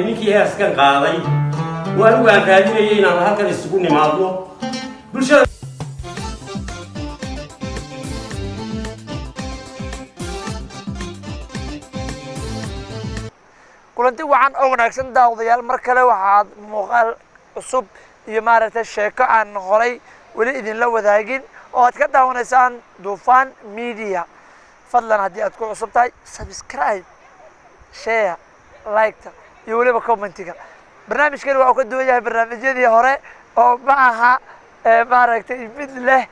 ninkii heeskan qaaday waan raadinayay inaan halkan isugu nimaadno bulshada kulanti waxaan oo wanaagsan daawadayaal mar kale waxaad muuqaal cusub iyo maaragtay sheeko aan horay weli idinla wadaagin oo aad ka daawanaysaan Dufan Media fadlan haddii aad ku cusub tahay subscribe share like iyo weliba commentiga barnaamijkani waa uu ka duwan yahay barnaamijyadii hore oo ma aha maaragtay mid leh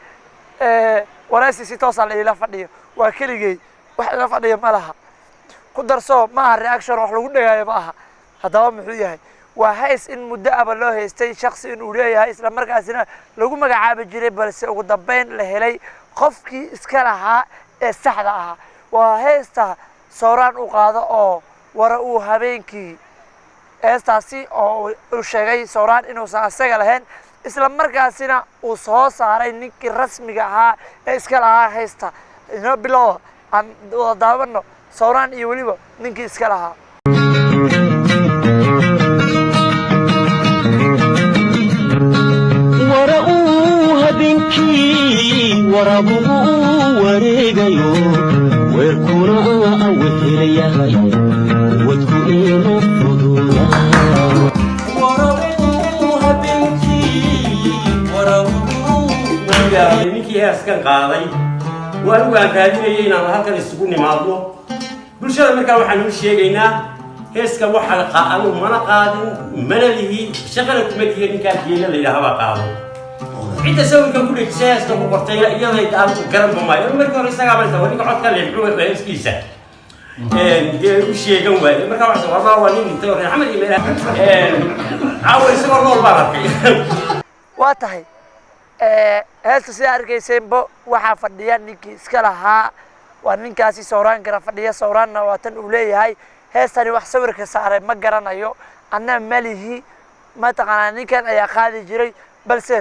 waraysi si toos ah ila fadhiyo waa keligay wax ila fadhiyo ma laha ku darso ma aha reaction wax lagu dhagaayo ma aha haddaba muxuu yahay waa hays in muddo aba loo haystay shakhsi in uu leeyahay isla markaasina lagu magacaabi jiray balse ugu dambeyn la helay qofkii iska lahaa ee saxda ahaa waa haysta sooraan u qaado oo wara uu habeenkii heestaasi oo uu sheegay sooraan inuusan asaga lahayn isla markaasina uu soo saaray ninkii rasmiga ahaa ee iska lahaa haysta inoo bilow aan wada daawano sooraan iyo weliba ninkii iska lahaa wara uu habeenkii warabuhu wareegayo weerkuna awehelayahay wadku ina fududa ninkii heeskan qaaday waan raadinayay inaan halkan isugu nimaadno bulshada markaa waxaan u sheegaynaa heeskan waxa qaado mana qaadin mana lihi shaqada kuma lihi ninkaan geela la yiraahdo qaado inta sawirka ku dhigay heeska ku qortay iyada aan garan maayo markii hore isaga baan sawirka codka leeyahay heeskiisa u sheegan waay markaa waxa soo waa nin inta hore Axmed Imeela caawa isagoo nool baan arkay waa tahay heesta si arkayseenba waxaa fadhiya ninkii iska lahaa waa ninkaasi sooraan gara fadhiya sooraanna waa tan uu leeyahay heestani wax sawirka saaray ma garanayo anna malihi ma taqaanaa ninkan ayaa qaadi jiray balse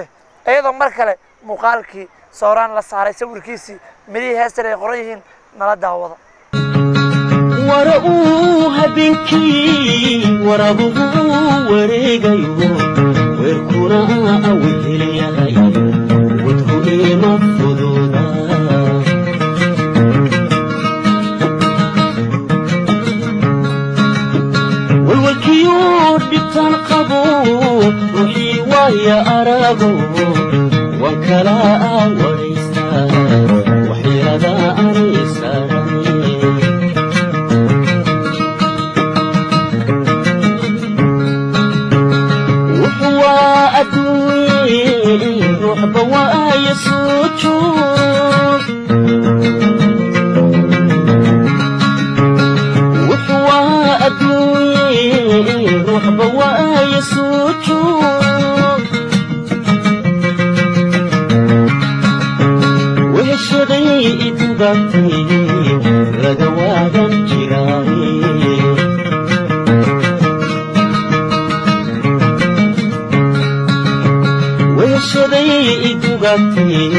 iyadoo mar kale muuqaalkii sooraan la saaray sawirkiisii midii heestan ay qoran yihiin nala daawada wara uu habeenkii warabuhu wareegayo weerkuna awehelayahay wadku ina fududa walwalkiyo dhibtaan qabo ruuxii waaya arago waan kala waraysta waxyaada anisaray روح بوايا سوجود وحوا أدوي روح بوايا سوجود وهالشغي تبطي رقوادا جراي وهالشغي تبطي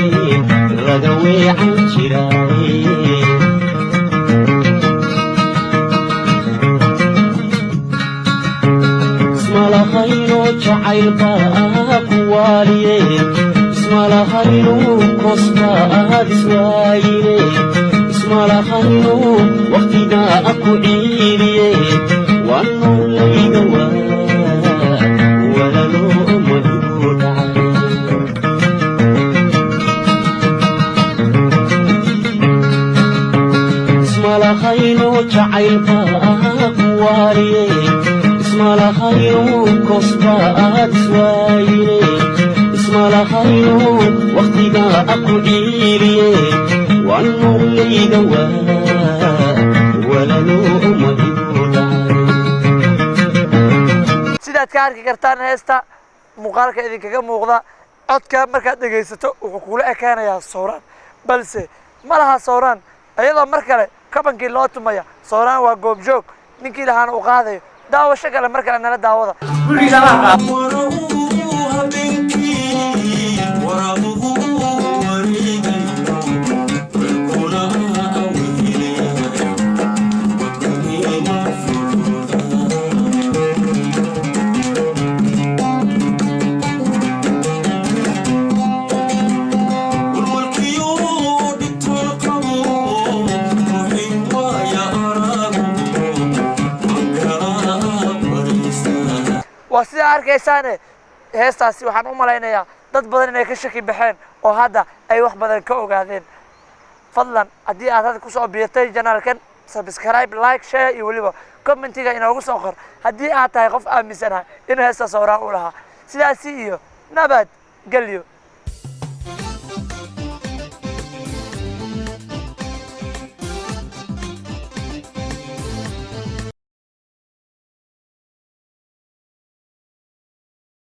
رقوي عن جراي خيرو جعيل باك واليه اسم الله خيرو كوستا دسوايله اسم الله خيرو وقتنا اكو عيليه والنور ليدوا ولا لو مدود اسم الله خيرو جعيل باك واليه اسم الله خيرو كوستا دسوايله اسم الله خيرو وقتنا اكو عيليه والنور ليدوا ولا لو مدود sidaad ka arki kartaan heesta muuqaalka idinkaga muuqda codka markaad dhageysato wuxuu kula ekaanayaa sooraan balse ma laha sooraan iyadoo mar kale kabankii loo tumaya sooraan waa goobjoog ninkii lahaana u qaadayo daawasho kale mar kale nala daawada arkaysaane heestaasi waxaan u malaynayaa dad badan inay ka shaki baxeen oo hadda ay wax badan ka ogaadeen fadlan haddii aad hadda kusoo biirtay janaalkan subscribe like share iyo weliba commentiga inoogu soo qor haddii aad tahay qof aaminsanahay in heestaas horaa u lahaa sidaasi iyo nabad gelyo